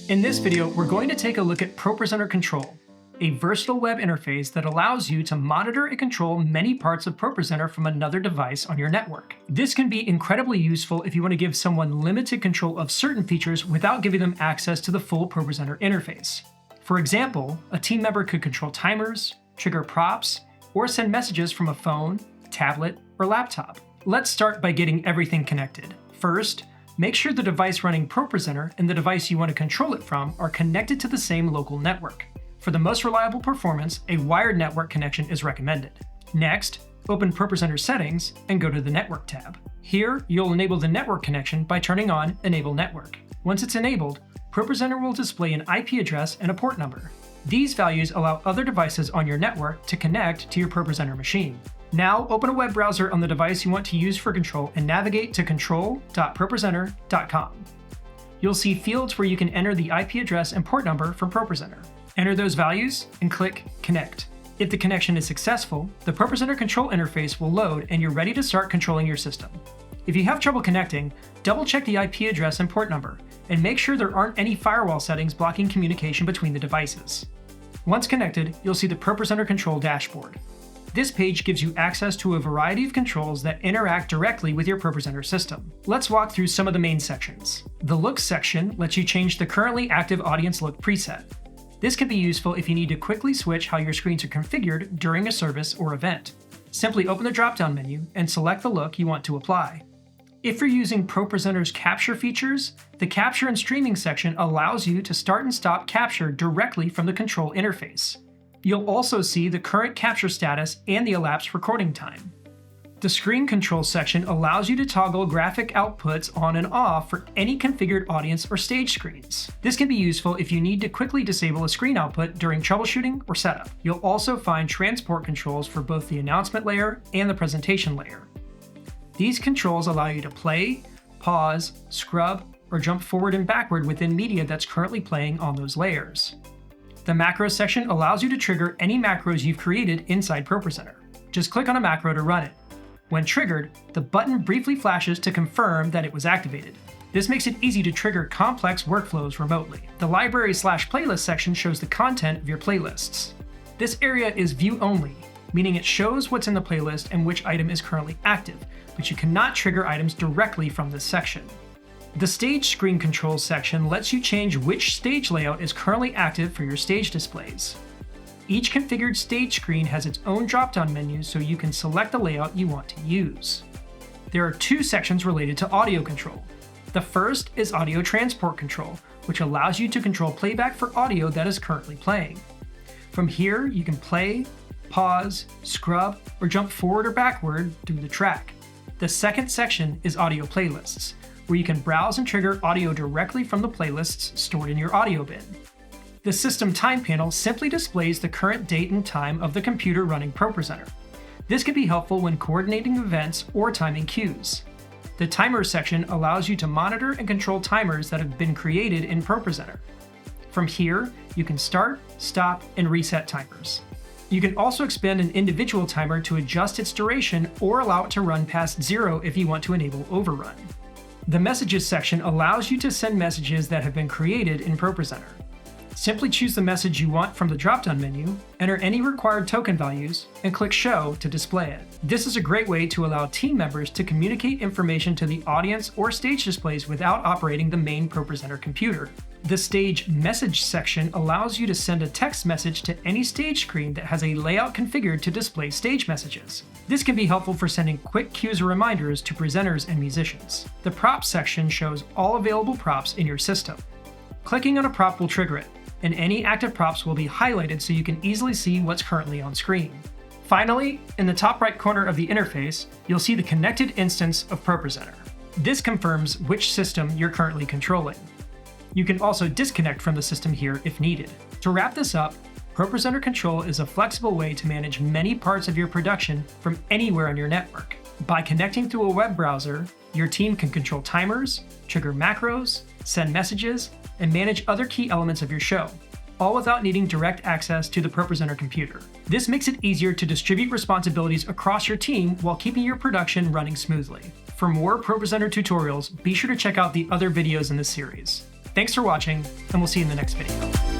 In this video, we're going to take a look at ProPresenter Control, a versatile web interface that allows you to monitor and control many parts of ProPresenter from another device on your network. This can be incredibly useful if you want to give someone limited control of certain features without giving them access to the full ProPresenter interface. For example, a team member could control timers, trigger props, or send messages from a phone, tablet, or laptop. Let's start by getting everything connected. First, make sure the device running ProPresenter and the device you want to control it from are connected to the same local network. For the most reliable performance, a wired network connection is recommended. Next, open ProPresenter Settings and go to the Network tab. Here, you'll enable the network connection by turning on Enable Network. Once it's enabled, ProPresenter will display an IP address and a port number. These values allow other devices on your network to connect to your ProPresenter machine. Now, open a web browser on the device you want to use for control and navigate to control.propresenter.com. You'll see fields where you can enter the IP address and port number from ProPresenter. Enter those values and click Connect. If the connection is successful, the ProPresenter control interface will load and you're ready to start controlling your system. If you have trouble connecting, double-check the IP address and port number, and make sure there aren't any firewall settings blocking communication between the devices. Once connected, you'll see the ProPresenter Control dashboard. This page gives you access to a variety of controls that interact directly with your ProPresenter system. Let's walk through some of the main sections. The Look section lets you change the currently active Audience Look preset. This can be useful if you need to quickly switch how your screens are configured during a service or event. Simply open the drop-down menu and select the look you want to apply. If you're using ProPresenter's capture features, the Capture and Streaming section allows you to start and stop capture directly from the control interface. You'll also see the current capture status and the elapsed recording time. The Screen Control section allows you to toggle graphic outputs on and off for any configured audience or stage screens. This can be useful if you need to quickly disable a screen output during troubleshooting or setup. You'll also find transport controls for both the announcement layer and the presentation layer. These controls allow you to play, pause, scrub, or jump forward and backward within media that's currently playing on those layers. The Macros section allows you to trigger any macros you've created inside ProPresenter. Just click on a macro to run it. When triggered, the button briefly flashes to confirm that it was activated. This makes it easy to trigger complex workflows remotely. The Library/Playlist section shows the content of your playlists. This area is view only, meaning it shows what's in the playlist and which item is currently active, but you cannot trigger items directly from this section. The Stage Screen Controls section lets you change which stage layout is currently active for your stage displays. Each configured stage screen has its own drop-down menu so you can select the layout you want to use. There are two sections related to audio control. The first is Audio Transport Control, which allows you to control playback for audio that is currently playing. From here, you can play, pause, scrub, or jump forward or backward through the track. The second section is Audio Playlists, where you can browse and trigger audio directly from the playlists stored in your audio bin. The System Time panel simply displays the current date and time of the computer running ProPresenter. This can be helpful when coordinating events or timing cues. The Timers section allows you to monitor and control timers that have been created in ProPresenter. From here, you can start, stop, and reset timers. You can also expand an individual timer to adjust its duration or allow it to run past 0 if you want to enable overrun. The Messages section allows you to send messages that have been created in ProPresenter. Simply choose the message you want from the drop-down menu, enter any required token values, and click Show to display it. This is a great way to allow team members to communicate information to the audience or stage displays without operating the main ProPresenter computer. The Stage Message section allows you to send a text message to any stage screen that has a layout configured to display stage messages. This can be helpful for sending quick cues or reminders to presenters and musicians. The Props section shows all available props in your system. Clicking on a prop will trigger it, and any active props will be highlighted so you can easily see what's currently on screen. Finally, in the top right corner of the interface, you'll see the connected instance of ProPresenter. This confirms which system you're currently controlling. You can also disconnect from the system here if needed. To wrap this up, ProPresenter Control is a flexible way to manage many parts of your production from anywhere on your network. By connecting through a web browser, your team can control timers, trigger macros, send messages, and manage other key elements of your show, all without needing direct access to the ProPresenter computer. This makes it easier to distribute responsibilities across your team while keeping your production running smoothly. For more ProPresenter tutorials, be sure to check out the other videos in this series. Thanks for watching, and we'll see you in the next video.